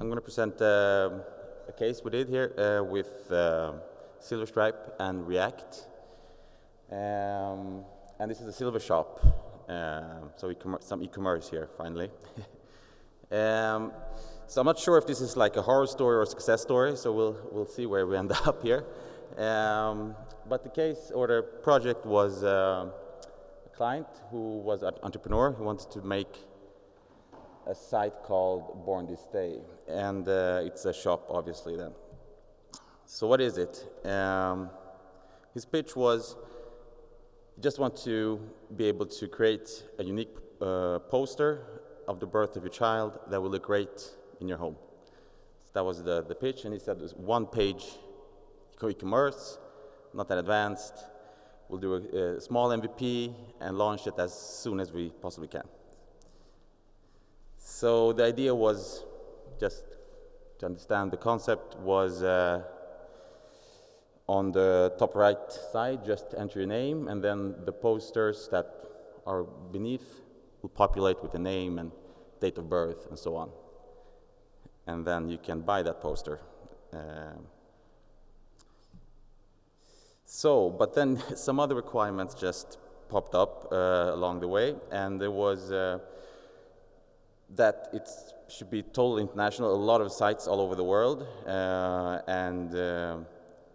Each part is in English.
I'm going to present a case we did here with Silvershop and React. And this is a Silvershop, so some e-commerce here, finally. So I'm not sure if this is like a horror story or a success story, so we'll see where we end up here. But the case or the project was a client who was an entrepreneur who wanted to make a site called Born This Day, and it's a shop, obviously, then. So what is it? His pitch was, you just want to be able to create a unique poster of the birth of your child that will look great in your home. So that was the pitch, and he said there's one page e-commerce, not that advanced. We'll do a small MVP and launch it as soon as we possibly can. So the idea was, just to understand the concept, was on the top right side, just enter your name, and then the posters that are beneath will populate with the name and date of birth and so on. And then you can buy that poster. But then some other requirements just popped up along the way, and there was that it should be totally international, a lot of sites all over the world, and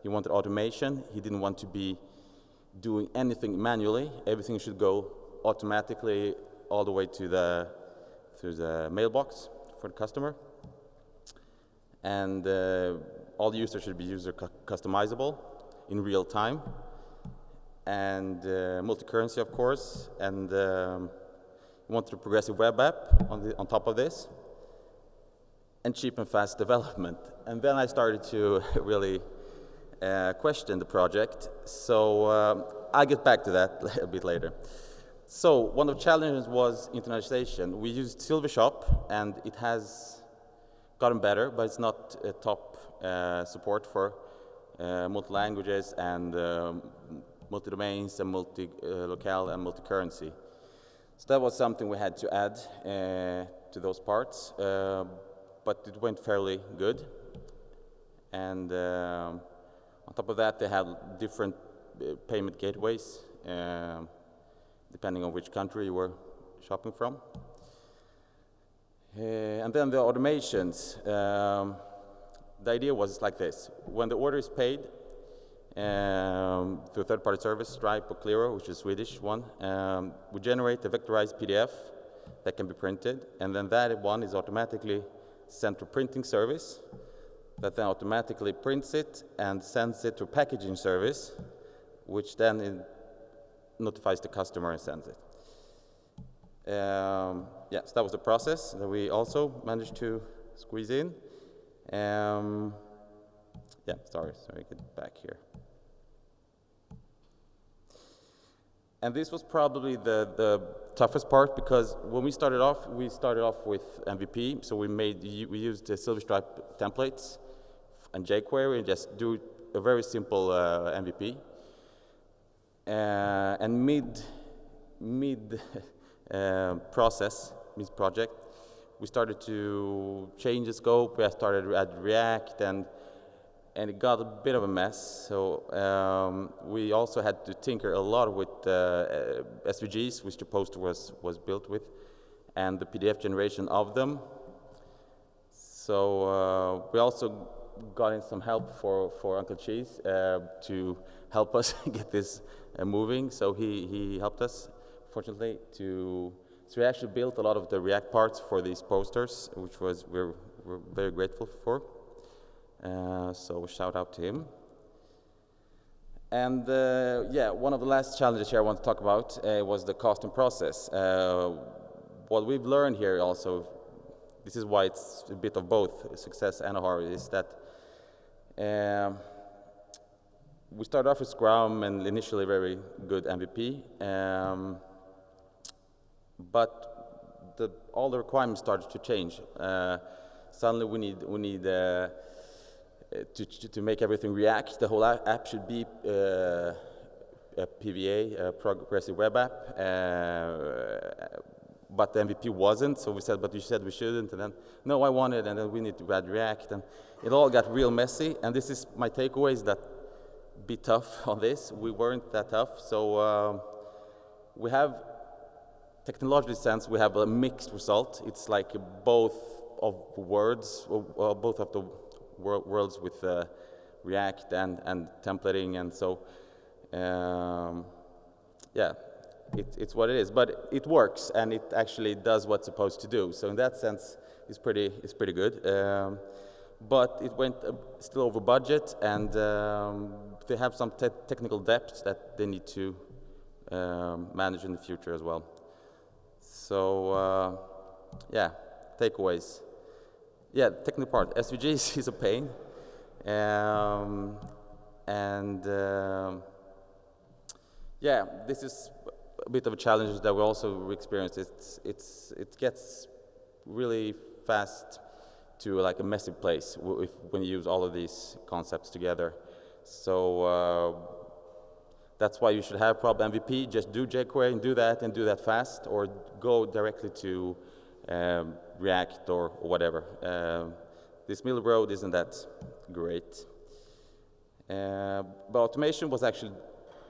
he wanted automation. He didn't want to be doing anything manually. Everything should go automatically all the way to the mailbox for the customer. And all the users should be user customizable in real time, and multi-currency, of course, and we wanted a progressive web app on top of this, and cheap and fast development. And then I started to really question the project, so I'll get back to that a bit later. So one of the challenges was internationalization. We used Silvershop, and it has gotten better, but it's not top support for multi-languages and multi-domains and multi-locale and multi-currency. So that was something we had to add to those parts, but it went fairly good. And on top of that, they had different payment gateways, depending on which country you were shopping from. And then the automations. The idea was like this. When the order is paid through a third-party service, Stripe or Qliro, which is a Swedish one, we generate a vectorized PDF that can be printed, and then that one is automatically sent to a printing service that then automatically prints it and sends it to a packaging service, which then notifies the customer and sends it. So that was the process that we also managed to squeeze in. Sorry, get back here. And this was probably the toughest part, because when we started off with MVP, so we used the Silverstripe templates and jQuery and just do a very simple MVP. And mid project, we started to change the scope. We started to add React, and it got a bit of a mess. So we also had to tinker a lot with SVGs, which the poster was built with, and the PDF generation of them. So we also got in some help for Uncle Cheese to help us get this moving. So he helped us, fortunately, so we actually built a lot of the React parts for these posters, which we're very grateful for. So shout out to him. And one of the last challenges here I want to talk about was the cost and process. What we've learned here also, this is why it's a bit of both success and a horror, is that we started off with Scrum and initially very good MVP. But all the requirements started to change. Suddenly we need to make everything React. The whole app should be a PVA, a progressive web app. but the MVP wasn't. So we said, but you said we shouldn't, and then no, I want it, and then we need to add React, and it all got real messy. And this is my takeaway: is that be tough on this. We weren't that tough, so we have, technologically sense, we have a mixed result. It's like both of words, both of the worlds with React and templating, and so yeah, it's what it is. But it works, and it actually does what's supposed to do. So in that sense, it's pretty good. But it went still over budget, and they have some technical depth that they need to manage in the future as well. So yeah, takeaways. Yeah, technical part. SVG is a pain, and yeah, this is a bit of a challenge that we also experienced. It gets really fast to like a messy place when you use all of these concepts together. So that's why you should have probably MVP. Just do jQuery and do that fast, or go directly to React or whatever. This middle road isn't that great. But automation was actually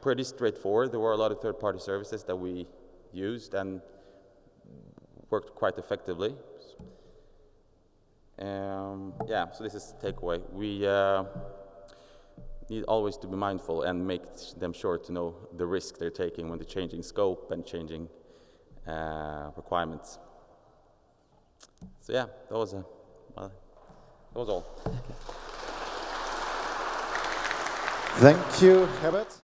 pretty straightforward. There were a lot of third-party services that we used and worked quite effectively. Yeah, so this is the takeaway. We need always to be mindful and make them sure to know the risk they're taking when they're changing scope and changing requirements. So yeah, that was all. Thank you, Herbert.